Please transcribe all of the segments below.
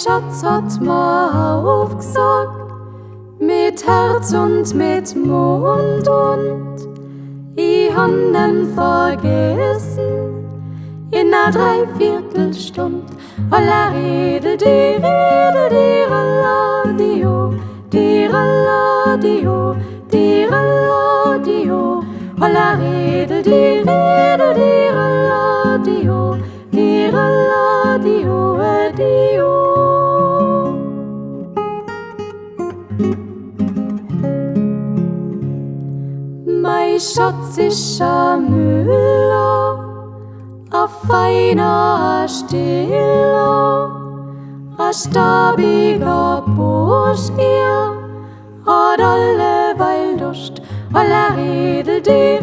Schatz hat mir aufgesagt, mit Herz und mit Mund, und ich hab ihn vergessen in einer Dreiviertelstunde. Alla Redel, die Alladio, die Alladio, die Alladio. Alla Redel, die Alladio, die Alladio, Dio. Mein Schatz ist ein Müller, a feiner Stiller, a stabiger Bursch, ihr hat alleweil Durst. Alla Redel, die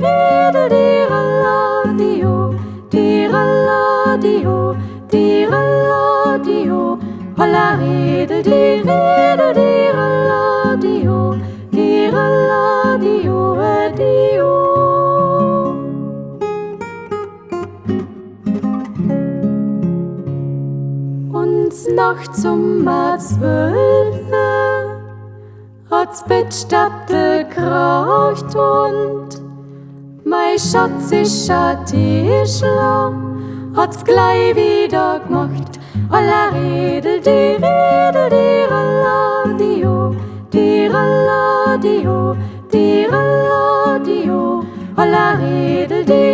Alladio, die Alladio, die Alladio. Alla Redel, die Alladio, die Alladio, Dio. Uns nachts um 12 hat's Bettstattel kraucht, und mein Schatz ist a Tischler, hat's gleich wieder gemacht. Alla Redel, die Alladio, die Alladio, die Alladio. Alla Redel, die